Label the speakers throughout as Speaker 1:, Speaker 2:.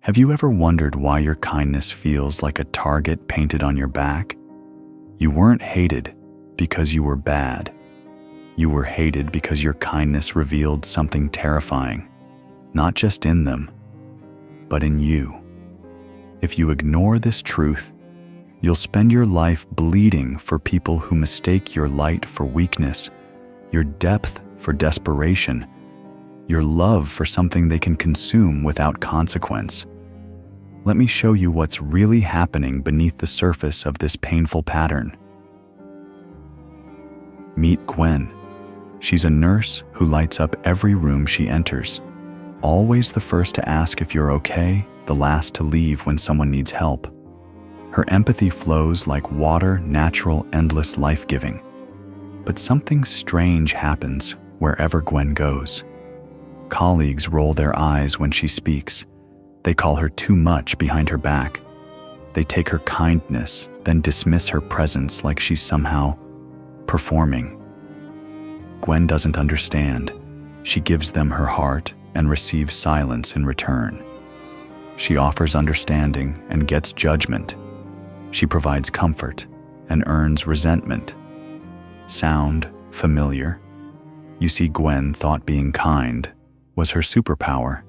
Speaker 1: Have you ever wondered why your kindness feels like a target painted on your back? You weren't hated because you were bad. You were hated because your kindness revealed something terrifying, not just in them, but in you. If you ignore this truth, you'll spend your life bleeding for people who mistake your light for weakness, your depth for desperation, your love for something they can consume without consequence. Let me show you what's really happening beneath the surface of this painful pattern. Meet Gwen. She's a nurse who lights up every room she enters, always the first to ask if you're okay, the last to leave when someone needs help. Her empathy flows like water, natural, endless, life-giving. But something strange happens wherever Gwen goes. Colleagues roll their eyes when she speaks. They call her too much behind her back. They take her kindness, then dismiss her presence like she's somehow performing. Gwen doesn't understand. She gives them her heart and receives silence in return. She offers understanding and gets judgment. She provides comfort and earns resentment. Sound familiar? You see, Gwen thought being kind was her superpower,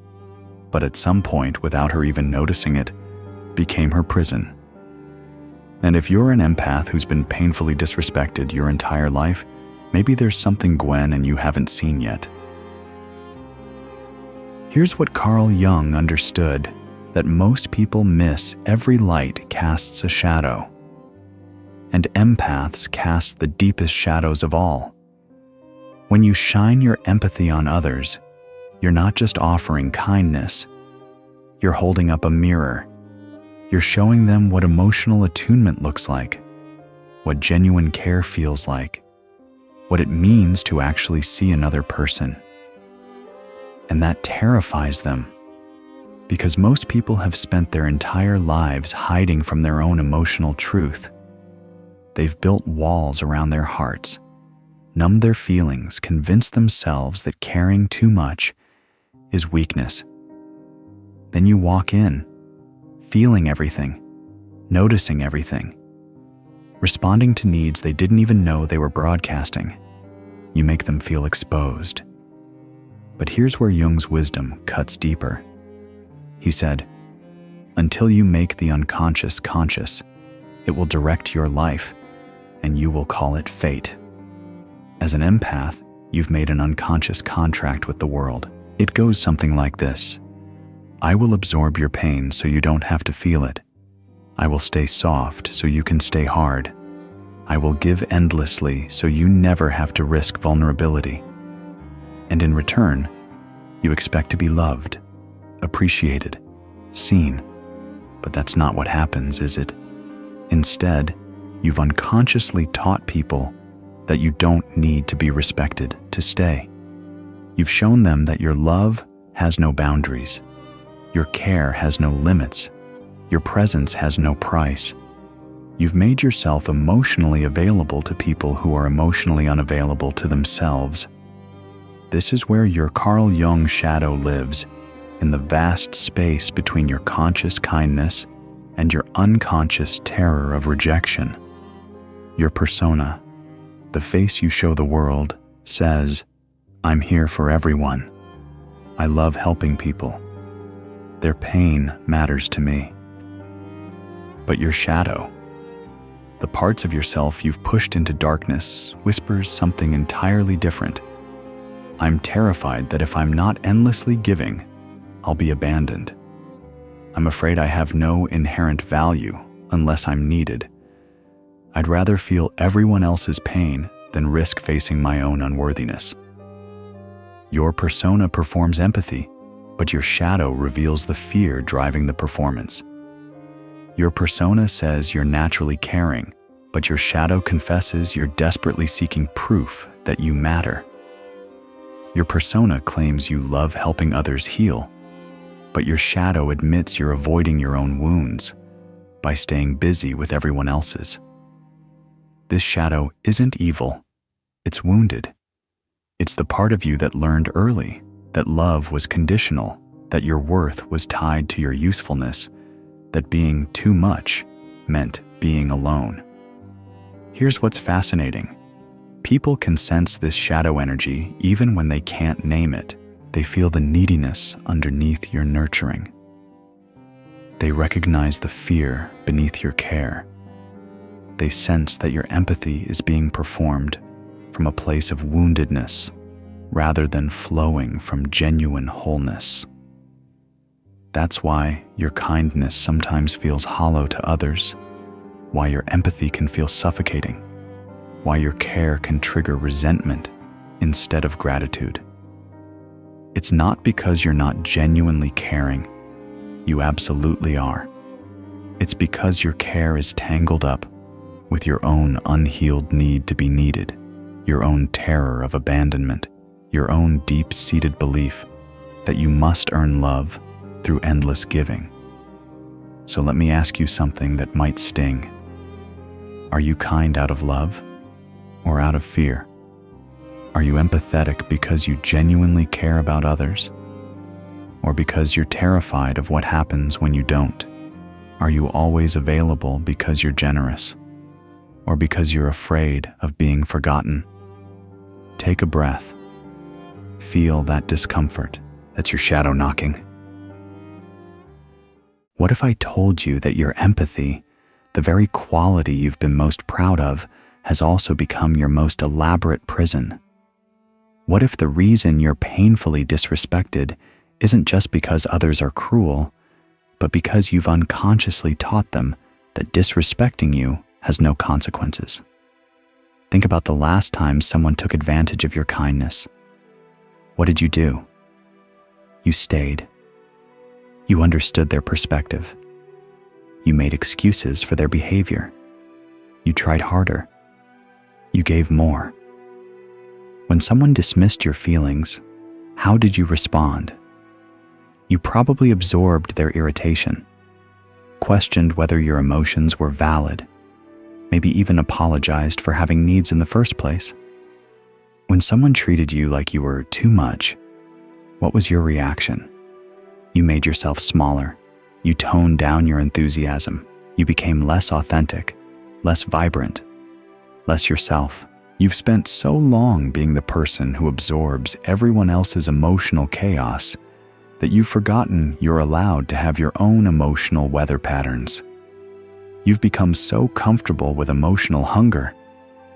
Speaker 1: but at some point, without her even noticing it, became her prison. And if you're an empath who's been painfully disrespected your entire life, maybe there's something Gwen and you haven't seen yet. Here's what Carl Jung understood, that most people miss every light casts a shadow. And empaths cast the deepest shadows of all. When you shine your empathy on others, you're not just offering kindness, you're holding up a mirror. You're showing them what emotional attunement looks like, what genuine care feels like, what it means to actually see another person. And that terrifies them, because most people have spent their entire lives hiding from their own emotional truth. They've built walls around their hearts, numbed their feelings, convinced themselves that caring too much is weakness. Then you walk in, feeling everything, noticing everything, responding to needs they didn't even know they were broadcasting. You make them feel exposed. But here's where Jung's wisdom cuts deeper. He said, "Until you make the unconscious conscious, it will direct your life, and you will call it fate." As an empath, you've made an unconscious contract with the world. It goes something like this. I will absorb your pain so you don't have to feel it. I will stay soft so you can stay hard. I will give endlessly so you never have to risk vulnerability. And in return, you expect to be loved, appreciated, seen. But that's not what happens, is it? Instead, you've unconsciously taught people that you don't need to be respected to stay. You've shown them that your love has no boundaries, your care has no limits, your presence has no price. You've made yourself emotionally available to people who are emotionally unavailable to themselves. This is where your Carl Jung shadow lives, in the vast space between your conscious kindness and your unconscious terror of rejection. Your persona, the face you show the world, says, I'm here for everyone. I love helping people. Their pain matters to me. But your shadow, the parts of yourself you've pushed into darkness, whispers something entirely different. I'm terrified that if I'm not endlessly giving, I'll be abandoned. I'm afraid I have no inherent value unless I'm needed. I'd rather feel everyone else's pain than risk facing my own unworthiness. Your persona performs empathy, but your shadow reveals the fear driving the performance. Your persona says you're naturally caring, but your shadow confesses you're desperately seeking proof that you matter. Your persona claims you love helping others heal, but your shadow admits you're avoiding your own wounds by staying busy with everyone else's. This shadow isn't evil, it's wounded. It's the part of you that learned early that love was conditional, that your worth was tied to your usefulness, that being too much meant being alone. Here's what's fascinating. People can sense this shadow energy even when they can't name it. They feel the neediness underneath your nurturing. They recognize the fear beneath your care. They sense that your empathy is being performed from a place of woundedness rather than flowing from genuine wholeness. That's why your kindness sometimes feels hollow to others, why your empathy can feel suffocating, why your care can trigger resentment instead of gratitude. It's not because you're not genuinely caring. You absolutely are. It's because your care is tangled up with your own unhealed need to be needed, your own terror of abandonment, your own deep-seated belief that you must earn love through endless giving. So let me ask you something that might sting. Are you kind out of love or out of fear? Are you empathetic because you genuinely care about others, or because you're terrified of what happens when you don't? Are you always available because you're generous, or because you're afraid of being forgotten? Take a breath. Feel that discomfort. That's your shadow knocking. What if I told you that your empathy, the very quality you've been most proud of, has also become your most elaborate prison? What if the reason you're painfully disrespected isn't just because others are cruel, but because you've unconsciously taught them that disrespecting you has no consequences? Think about the last time someone took advantage of your kindness. What did you do? You stayed. You understood their perspective. You made excuses for their behavior. You tried harder. You gave more. When someone dismissed your feelings, how did you respond? You probably absorbed their irritation, questioned whether your emotions were valid, maybe even apologized for having needs in the first place. When someone treated you like you were too much, what was your reaction? You made yourself smaller. You toned down your enthusiasm. You became less authentic, less vibrant, less yourself. You've spent so long being the person who absorbs everyone else's emotional chaos that you've forgotten you're allowed to have your own emotional weather patterns. You've become so comfortable with emotional hunger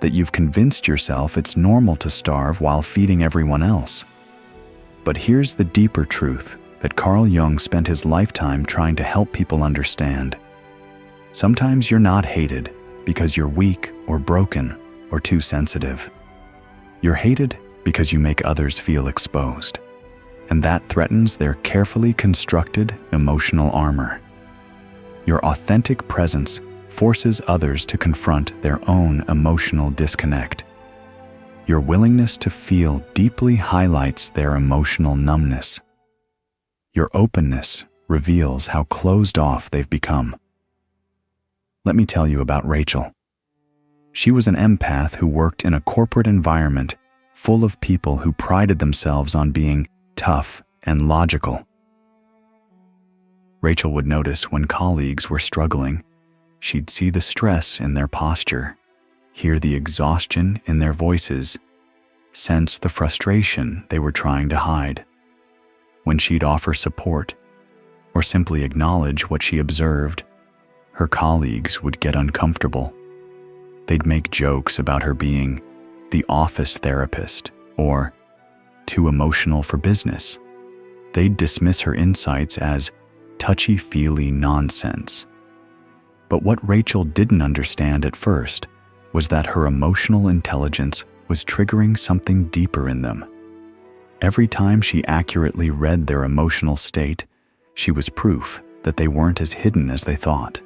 Speaker 1: that you've convinced yourself it's normal to starve while feeding everyone else. But here's the deeper truth that Carl Jung spent his lifetime trying to help people understand. Sometimes you're not hated because you're weak or broken or too sensitive. You're hated because you make others feel exposed, and that threatens their carefully constructed emotional armor. Your authentic presence forces others to confront their own emotional disconnect. Your willingness to feel deeply highlights their emotional numbness. Your openness reveals how closed off they've become. Let me tell you about Rachel. She was an empath who worked in a corporate environment full of people who prided themselves on being tough and logical. Rachel would notice when colleagues were struggling. She'd see the stress in their posture, hear the exhaustion in their voices, sense the frustration they were trying to hide. When she'd offer support, or simply acknowledge what she observed, her colleagues would get uncomfortable. They'd make jokes about her being the office therapist or too emotional for business. They'd dismiss her insights as touchy-feely nonsense. But what Rachel didn't understand at first was that her emotional intelligence was triggering something deeper in them. Every time she accurately read their emotional state, she was proof that they weren't as hidden as they thought.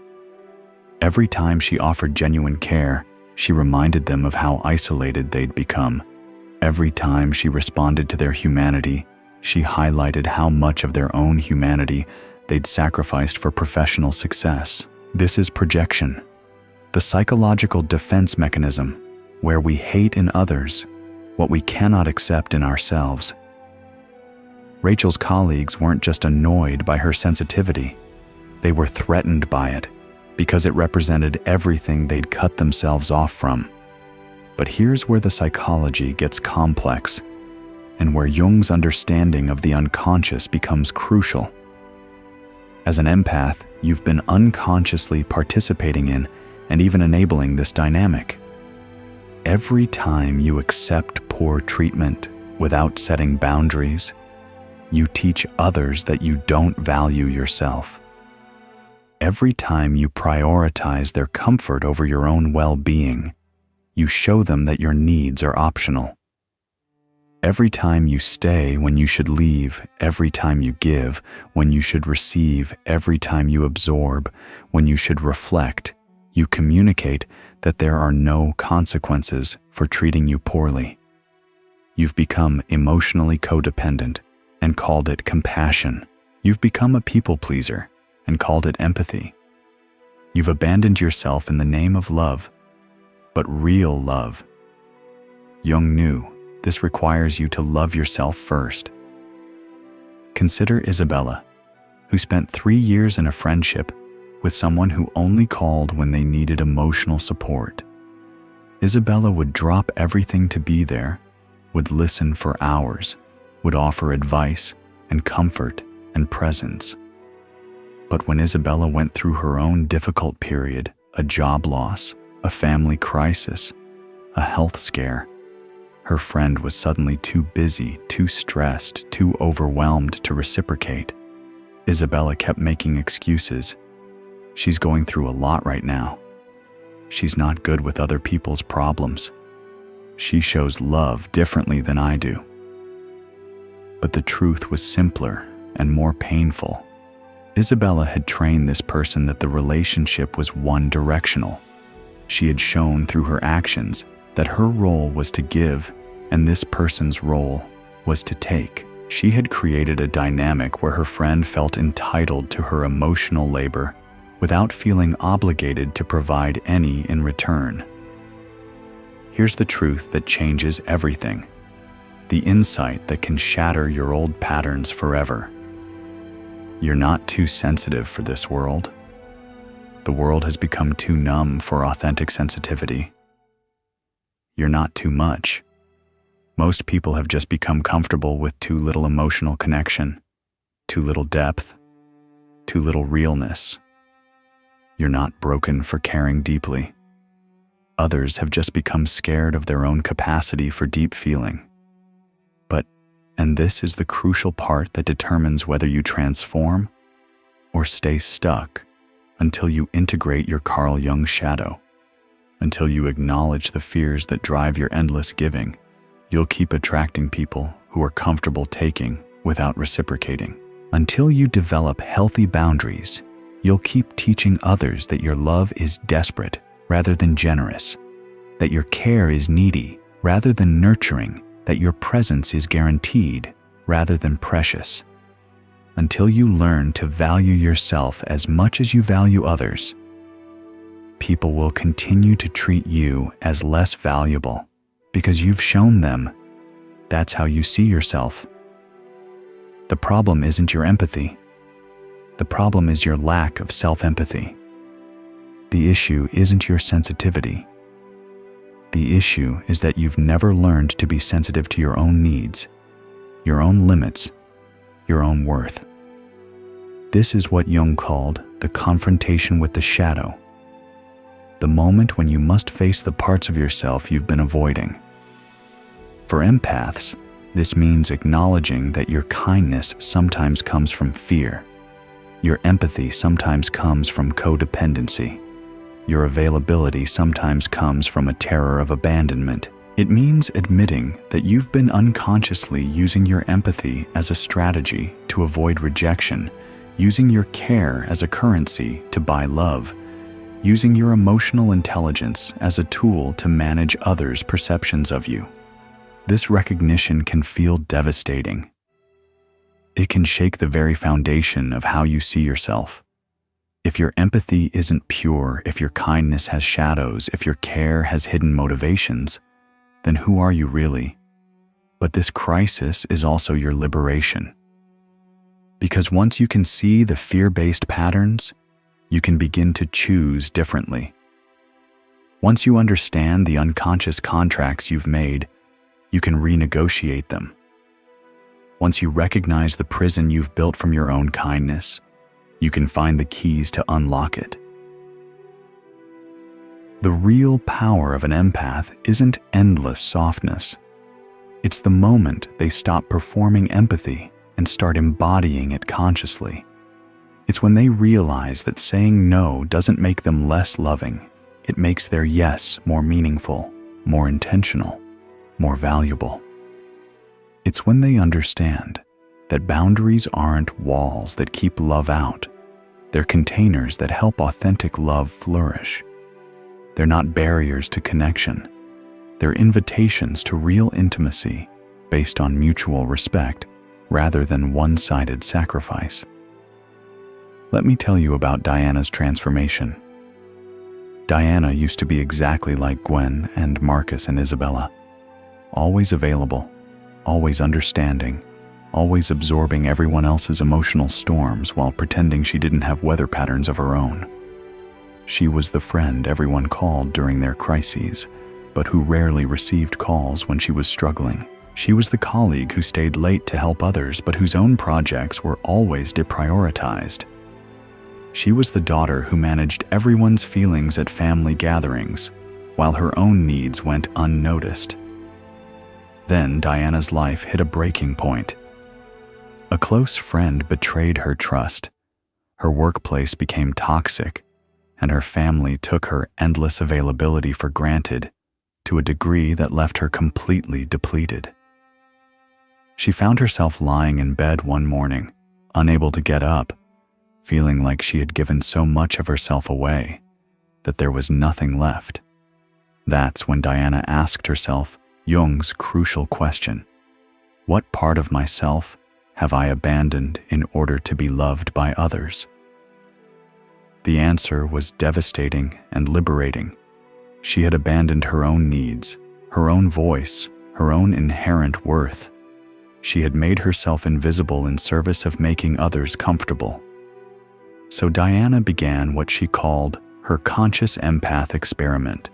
Speaker 1: Every time she offered genuine care, she reminded them of how isolated they'd become. Every time she responded to their humanity, she highlighted how much of their own humanity they'd sacrificed for professional success. This is projection, the psychological defense mechanism where we hate in others what we cannot accept in ourselves. Rachel's colleagues weren't just annoyed by her sensitivity, they were threatened by it because it represented everything they'd cut themselves off from. But here's where the psychology gets complex and where Jung's understanding of the unconscious becomes crucial. As an empath, you've been unconsciously participating in and even enabling this dynamic. Every time you accept poor treatment without setting boundaries, you teach others that you don't value yourself. Every time you prioritize their comfort over your own well-being, you show them that your needs are optional. Every time you stay when you should leave, every time you give when you should receive, every time you absorb when you should reflect, you communicate that there are no consequences for treating you poorly. You've become emotionally codependent and called it compassion. You've become a people pleaser and called it empathy. You've abandoned yourself in the name of love, but real love. Jung knew this requires you to love yourself first. Consider Isabella, who spent 3 years in a friendship with someone who only called when they needed emotional support. Isabella would drop everything to be there, would listen for hours, would offer advice and comfort and presence. But when Isabella went through her own difficult period, a job loss, a family crisis, a health scare, her friend was suddenly too busy, too stressed, too overwhelmed to reciprocate. Isabella kept making excuses. She's going through a lot right now. She's not good with other people's problems. She shows love differently than I do. But the truth was simpler and more painful. Isabella had trained this person that the relationship was one-directional. She had shown through her actions that her role was to give and this person's role was to take. She had created a dynamic where her friend felt entitled to her emotional labor without feeling obligated to provide any in return. Here's the truth that changes everything, the insight that can shatter your old patterns forever. You're not too sensitive for this world. The world has become too numb for authentic sensitivity. You're not too much. Most people have just become comfortable with too little emotional connection, too little depth, too little realness. You're not broken for caring deeply. Others have just become scared of their own capacity for deep feeling. And this is the crucial part that determines whether you transform or stay stuck until you integrate your Carl Jung shadow. Until you acknowledge the fears that drive your endless giving, you'll keep attracting people who are comfortable taking without reciprocating. Until you develop healthy boundaries, you'll keep teaching others that your love is desperate rather than generous, that your care is needy rather than nurturing, that your presence is guaranteed rather than precious. Until you learn to value yourself as much as you value others, people will continue to treat you as less valuable because you've shown them that's how you see yourself. The problem isn't your empathy. The problem is your lack of self-empathy. The issue isn't your sensitivity. The issue is that you've never learned to be sensitive to your own needs, your own limits, your own worth. This is what Jung called the confrontation with the shadow, the moment when you must face the parts of yourself you've been avoiding. For empaths, this means acknowledging that your kindness sometimes comes from fear, your empathy sometimes comes from codependency, your availability sometimes comes from a terror of abandonment. It means admitting that you've been unconsciously using your empathy as a strategy to avoid rejection, using your care as a currency to buy love, using your emotional intelligence as a tool to manage others' perceptions of you. This recognition can feel devastating. It can shake the very foundation of how you see yourself. If your empathy isn't pure, if your kindness has shadows, if your care has hidden motivations, then who are you really? But this crisis is also your liberation. Because once you can see the fear-based patterns, you can begin to choose differently. Once you understand the unconscious contracts you've made, you can renegotiate them. Once you recognize the prison you've built from your own kindness, you can find the keys to unlock it. The real power of an empath isn't endless softness. It's the moment they stop performing empathy and start embodying it consciously. It's when they realize that saying no doesn't make them less loving. It makes their yes more meaningful, more intentional, more valuable. It's when they understand that boundaries aren't walls that keep love out. They're containers that help authentic love flourish. They're not barriers to connection. They're invitations to real intimacy based on mutual respect rather than one-sided sacrifice. Let me tell you about Diana's transformation. Diana used to be exactly like Gwen and Marcus and Isabella, always available, always understanding, always absorbing everyone else's emotional storms while pretending she didn't have weather patterns of her own. She was the friend everyone called during their crises, but who rarely received calls when she was struggling. She was the colleague who stayed late to help others, but whose own projects were always deprioritized. She was the daughter who managed everyone's feelings at family gatherings, while her own needs went unnoticed. Then Diana's life hit a breaking point. A close friend betrayed her trust. Her workplace became toxic, and her family took her endless availability for granted to a degree that left her completely depleted. She found herself lying in bed one morning, unable to get up, feeling like she had given so much of herself away that there was nothing left. That's when Diana asked herself Jung's crucial question: what part of myself have I abandoned in order to be loved by others? The answer was devastating and liberating. She had abandoned her own needs, her own voice, her own inherent worth. She had made herself invisible in service of making others comfortable. So Diana began what she called her conscious empath experiment.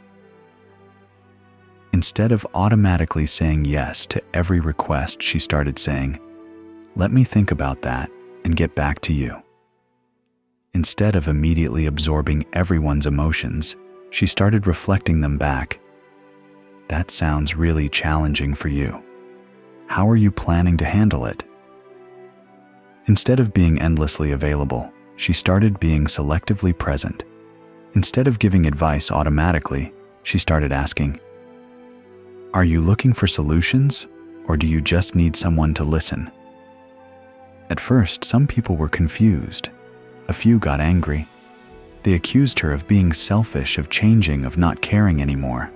Speaker 1: Instead of automatically saying yes to every request, she started saying, "Let me think about that and get back to you." Instead of immediately absorbing everyone's emotions, she started reflecting them back. "That sounds really challenging for you. How are you planning to handle it?" Instead of being endlessly available, she started being selectively present. Instead of giving advice automatically, she started asking, "Are you looking for solutions, or do you just need someone to listen?" At first, some people were confused. A few got angry. They accused her of being selfish, of changing, of not caring anymore.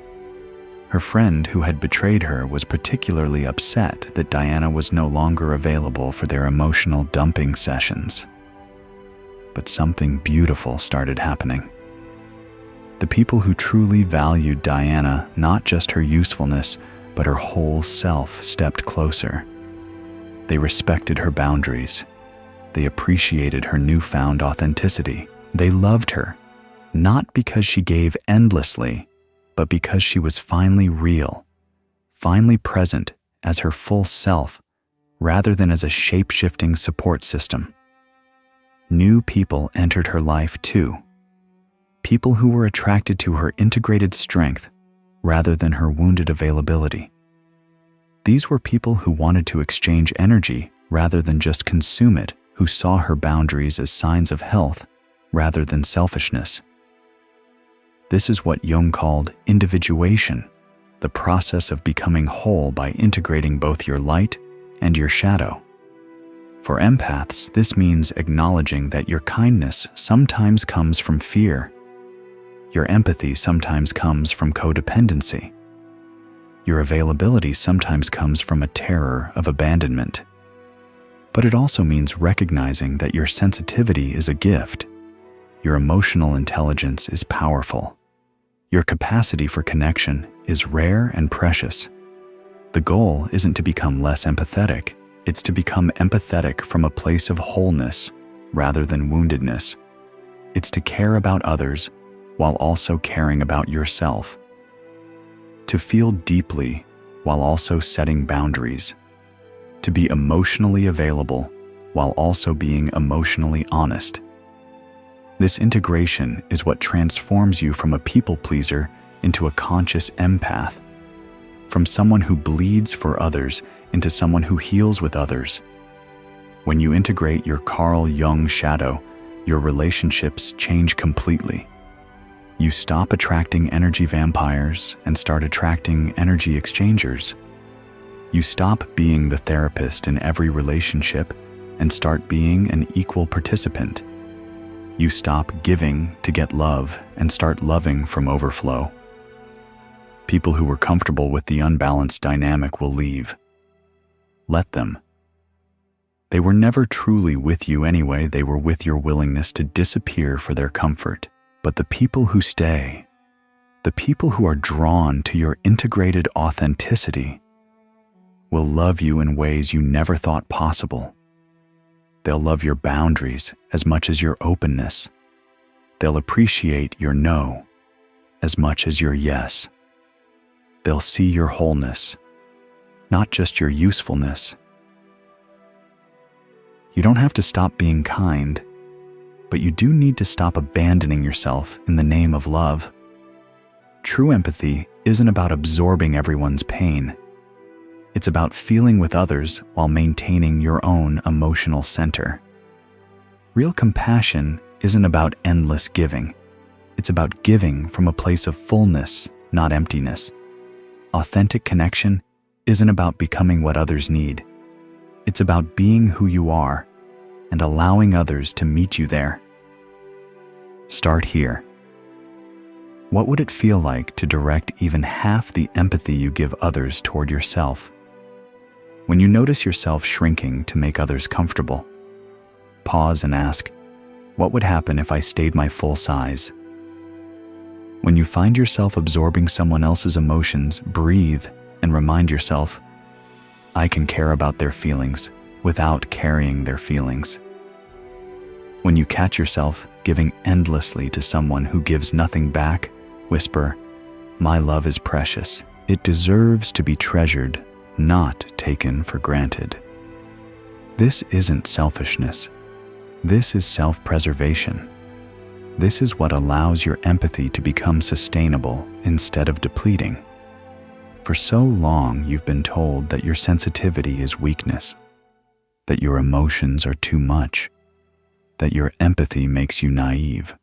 Speaker 1: Her friend who had betrayed her was particularly upset that Diana was no longer available for their emotional dumping sessions. But something beautiful started happening. The people who truly valued Diana, not just her usefulness, but her whole self, stepped closer. They respected her boundaries. They appreciated her newfound authenticity. They loved her, not because she gave endlessly, but because she was finally real, finally present as her full self, rather than as a shape-shifting support system. New people entered her life too. People who were attracted to her integrated strength rather than her wounded availability. These were people who wanted to exchange energy rather than just consume it, who saw her boundaries as signs of health rather than selfishness. This is what Jung called individuation, the process of becoming whole by integrating both your light and your shadow. For empaths, this means acknowledging that your kindness sometimes comes from fear. Your empathy sometimes comes from codependency. Your availability sometimes comes from a terror of abandonment. But it also means recognizing that your sensitivity is a gift. Your emotional intelligence is powerful. Your capacity for connection is rare and precious. The goal isn't to become less empathetic. It's to become empathetic from a place of wholeness rather than woundedness. It's to care about others while also caring about yourself. To feel deeply while also setting boundaries. To be emotionally available while also being emotionally honest. This integration is what transforms you from a people pleaser into a conscious empath, from someone who bleeds for others into someone who heals with others. When you integrate your Carl Jung shadow, your relationships change completely. You stop attracting energy vampires and start attracting energy exchangers. You stop being the therapist in every relationship and start being an equal participant. You stop giving to get love and start loving from overflow. People who were comfortable with the unbalanced dynamic will leave. Let them. They were never truly with you anyway. They were with your willingness to disappear for their comfort. But the people who stay, the people who are drawn to your integrated authenticity, will love you in ways you never thought possible. They'll love your boundaries as much as your openness. They'll appreciate your no as much as your yes. They'll see your wholeness, not just your usefulness. You don't have to stop being kind, but you do need to stop abandoning yourself in the name of love. True empathy isn't about absorbing everyone's pain. It's about feeling with others while maintaining your own emotional center. Real compassion isn't about endless giving. It's about giving from a place of fullness, not emptiness. Authentic connection isn't about becoming what others need. It's about being who you are and allowing others to meet you there. Start here. What would it feel like to direct even half the empathy you give others toward yourself? When you notice yourself shrinking to make others comfortable, pause and ask, what would happen if I stayed my full size? When you find yourself absorbing someone else's emotions, breathe and remind yourself, I can care about their feelings without carrying their feelings. When you catch yourself giving endlessly to someone who gives nothing back, whisper, my love is precious. It deserves to be treasured, not taken for granted. This isn't selfishness. This is self-preservation. This is what allows your empathy to become sustainable instead of depleting. For so long, you've been told that your sensitivity is weakness, that your emotions are too much, that your empathy makes you naive.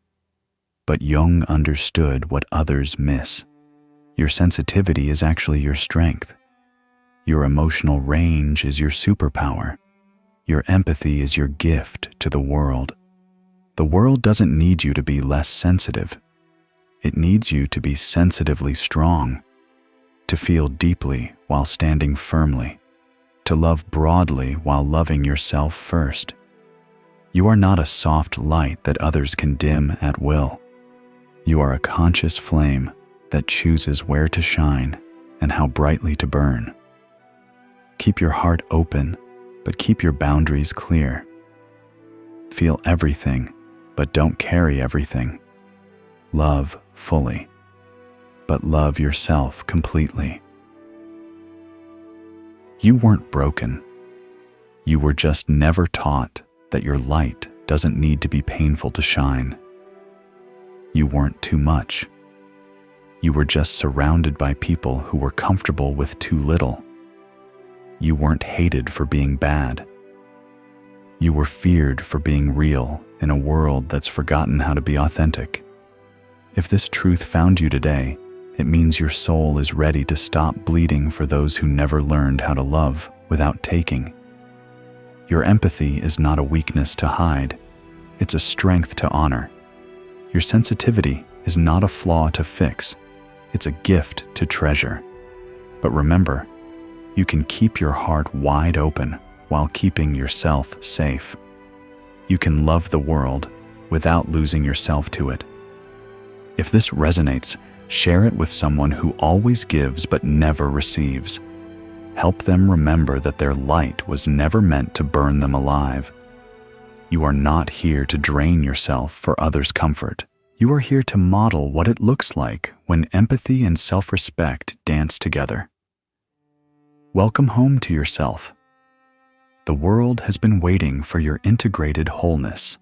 Speaker 1: But Jung understood what others miss. Your sensitivity is actually your strength. Your emotional range is your superpower. Your empathy is your gift to the world. The world doesn't need you to be less sensitive. It needs you to be sensitively strong, to feel deeply while standing firmly, to love broadly while loving yourself first. You are not a soft light that others can dim at will. You are a conscious flame that chooses where to shine and how brightly to burn. Keep your heart open, but keep your boundaries clear. Feel everything, but don't carry everything. Love fully, but love yourself completely. You weren't broken. You were just never taught that your light doesn't need to be painful to shine. You weren't too much. You were just surrounded by people who were comfortable with too little. You weren't hated for being bad. You were feared for being real in a world that's forgotten how to be authentic. If this truth found you today, it means your soul is ready to stop bleeding for those who never learned how to love without taking. Your empathy is not a weakness to hide. It's a strength to honor. Your sensitivity is not a flaw to fix. It's a gift to treasure. But remember, you can keep your heart wide open while keeping yourself safe. You can love the world without losing yourself to it. If this resonates, share it with someone who always gives but never receives. Help them remember that their light was never meant to burn them alive. You are not here to drain yourself for others' comfort. You are here to model what it looks like when empathy and self-respect dance together. Welcome home to yourself. The world has been waiting for your integrated wholeness.